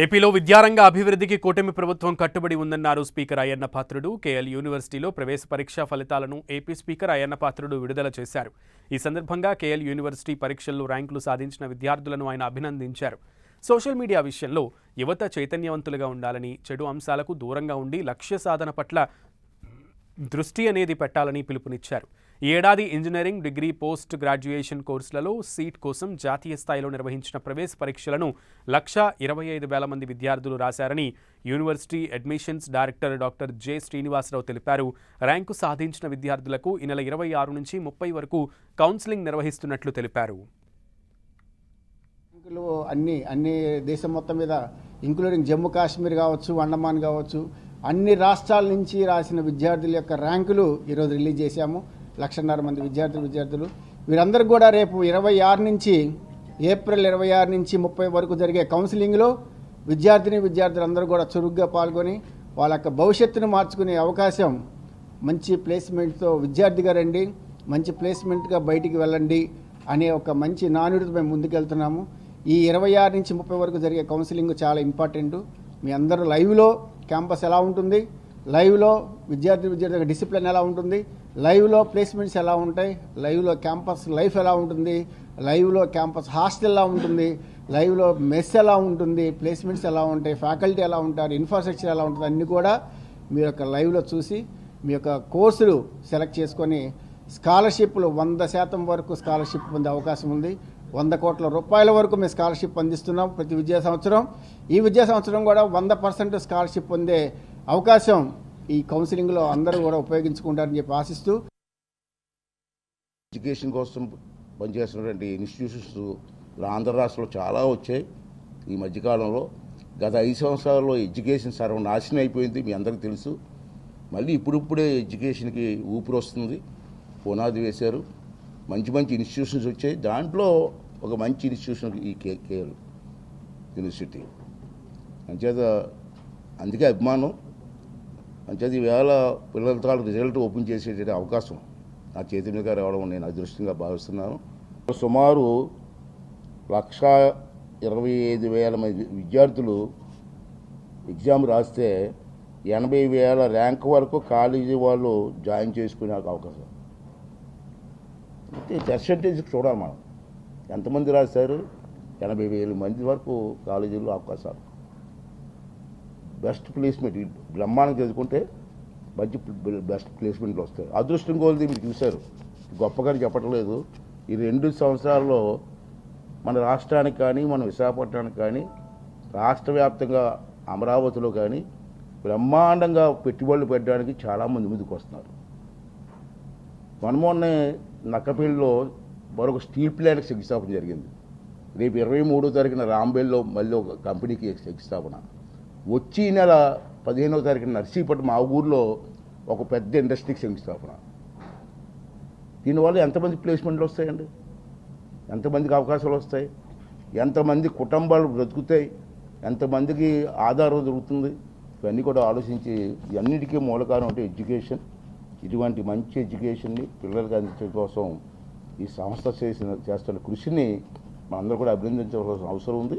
ఏపీలో విద్యారంగ అభివృద్ధికి కూటమి ప్రభుత్వం కట్టుబడి ఉందన్నారు స్పీకర్ అయ్యన్న పాత్రుడు. కేఎల్ యూనివర్సిటీలో ప్రవేశ పరీక్షా ఫలితాలను ఏపీ స్పీకర్ అయ్యన్న పాత్రుడు విడుదల చేశారు. ఈ సందర్భంగా కేఎల్ యూనివర్సిటీ పరీక్షల్లో ర్యాంకులు సాధించిన విద్యార్థులను ఆయన అభినందించారు. సోషల్ మీడియా విషయంలో యువత చైతన్యవంతులుగా ఉండాలని, చెడు అంశాలకు దూరంగా ఉండి లక్ష్య సాధన పట్ల దృష్టి అనేది పెట్టాలని పిలుపునిచ్చారు. ఈ ఏడాది ఇంజనీరింగ్, డిగ్రీ, పోస్ట్ గ్రాడ్యుయేషన్ కోర్సులలో సీట్ కోసం జాతీయ స్థాయిలో నిర్వహించిన ప్రవేశ పరీక్షలను 1,25,000 మంది విద్యార్థులు రాశారని university admissions director doctor J Srinivasarao తెలిపారు. ర్యాంకు సాధించిన విద్యార్థులకు ఈ నెల 26 నుంచి 30 వరకు కౌన్సిలింగ్ నిర్వహిస్తున్నట్లు తెలిపారు. అన్ని దేశం మొత్తం మీద ఇంక్లూడింగ్ జమ్మూ కాశ్మీర్ కావచ్చు, అండమాన్ కావచ్చు, అన్ని రాష్ట్రాల నుంచి రాసిన విద్యార్థుల యొక్క ర్యాంకులు ఈరోజు రిలీజ్ చేశాము. 1,50,000 మంది విద్యార్థులు వీరందరూ కూడా రేపు 26 నుంచి ఏప్రిల్ 26 నుంచి 30 వరకు జరిగే కౌన్సిలింగ్లో విద్యార్థులందరూ కూడా చురుగ్గా పాల్గొని వాళ్ళ యొక్క భవిష్యత్తును మార్చుకునే అవకాశం, మంచి ప్లేస్మెంట్తో విద్యార్థిగా రండి, మంచి ప్లేస్మెంట్గా బయటికి వెళ్ళండి అనే ఒక మంచి నానుడితో మేము ముందుకెళ్తున్నాము. ఈ 26 నుంచి 30 వరకు జరిగే కౌన్సిలింగ్ చాలా ఇంపార్టెంట్. మీ అందరూ లైవ్లో క్యాంపస్ ఎలా ఉంటుంది, లైవ్లో విద్యార్థి డిసిప్లిన్ ఎలా ఉంటుంది, లైవ్లో ప్లేస్మెంట్స్ ఎలా ఉంటాయి, లైవ్లో క్యాంపస్ లైఫ్ ఎలా ఉంటుంది, లైవ్లో క్యాంపస్ హాస్టల్ ఎలా ఉంటుంది, లైవ్లో మెస్ ఎలా ఉంటుంది, ప్లేస్మెంట్స్ ఎలా ఉంటాయి, ఫ్యాకల్టీ ఎలా ఉంటారు, ఇన్ఫ్రాస్ట్రక్చర్ ఎలా ఉంటుంది, అన్నీ కూడా మీ యొక్క లైవ్లో చూసి మీ యొక్క కోర్సులు సెలెక్ట్ చేసుకొని స్కాలర్షిప్లు 100% వరకు స్కాలర్షిప్ పొందే అవకాశం ఉంది. 100 కోట్ల రూపాయల వరకు మేము స్కాలర్షిప్ అందిస్తున్నాం ప్రతి విద్యా సంవత్సరం. ఈ విద్యా సంవత్సరం కూడా 100% స్కాలర్షిప్ పొందే అవకాశం ఈ కౌన్సిలింగ్లో అందరూ కూడా ఉపయోగించుకుంటారని చెప్పి ఆశిస్తూ, ఎడ్యుకేషన్ కోసం పనిచేస్తున్నటువంటి ఇన్స్టిట్యూషన్స్ ఆంధ్ర రాష్ట్రంలో చాలా వచ్చాయి. ఈ మధ్యకాలంలో గత 5 సంవత్సరాల్లో ఎడ్యుకేషన్ సర్వనాశనం అయిపోయింది, మీ అందరికీ తెలుసు. మళ్ళీ ఇప్పుడిప్పుడే ఎడ్యుకేషన్కి ఊపిరి వస్తుంది, పునాది వేశారు. మంచి ఇన్స్టిట్యూషన్స్ వచ్చాయి. దాంట్లో ఒక మంచి ఇన్స్టిట్యూషన్ ఈ కేఎల్ యూనివర్సిటీ. అందుకే అభిమానం. అంచేది ఈవేళ పిల్లల తాలూకు రిజల్ట్ ఓపెన్ చేసే అవకాశం నా చేతి మీద రావడం నేను అదృష్టంగా భావిస్తున్నాను. సుమారు 1,25,000 మంది విద్యార్థులు ఎగ్జామ్ రాస్తే 80,000 ర్యాంక్ వరకు కాలేజీ వాళ్ళు జాయిన్ చేసుకునే అవకాశం. అయితే పర్సంటేజ్ చూడాలి మనం, ఎంతమంది రాశారు. 80,000 మంది వరకు కాలేజీల్లో అవకాశాలు. బెస్ట్ ప్లేస్మెంట్ బ్రహ్మాండం చదువుకుంటే మంచి బెస్ట్ ప్లేస్మెంట్లు వస్తాయి. అదృష్టం కోల్ది మీరు చూశారు, గొప్పగా చెప్పట్లేదు. ఈ 2 సంవత్సరాల్లో మన రాష్ట్రానికి కానీ, మన విశాఖపట్నానికి కానీ, రాష్ట్ర వ్యాప్తంగా అమరావతిలో కానీ బ్రహ్మాండంగా పెట్టుబడులు పెట్టడానికి చాలామంది ముందుకు వస్తున్నారు. మొన్నే నక్కపల్లిలో మరొక స్టీల్ ప్లాంట్కి శంకుస్థాపన జరిగింది. రేపు 23వ తారీఖున రాంబేల్లో మళ్ళీ ఒక కంపెనీకి శంకుస్థాపన. వచ్చి నెల 15వ తారీఖున నర్సీపట్నం మా ఊర్లో ఒక పెద్ద ఇండస్ట్రీకి శంకుస్థాపన. దీనివల్ల ఎంతమంది ప్లేస్మెంట్లు వస్తాయండి, ఎంతమందికి అవకాశాలు వస్తాయి, ఎంతమంది కుటుంబాలు బ్రతుకుతాయి, ఎంతమందికి ఆధారం దొరుకుతుంది, ఇవన్నీ కూడా ఆలోచించి అన్నిటికీ మూలకారం అంటే ఎడ్యుకేషన్. ఇటువంటి మంచి ఎడ్యుకేషన్ని పిల్లలకు అందించడం కోసం ఈ సంస్థ చేస్తున్న కృషిని మనందరూ కూడా అభినందించవలసిన అవసరం ఉంది.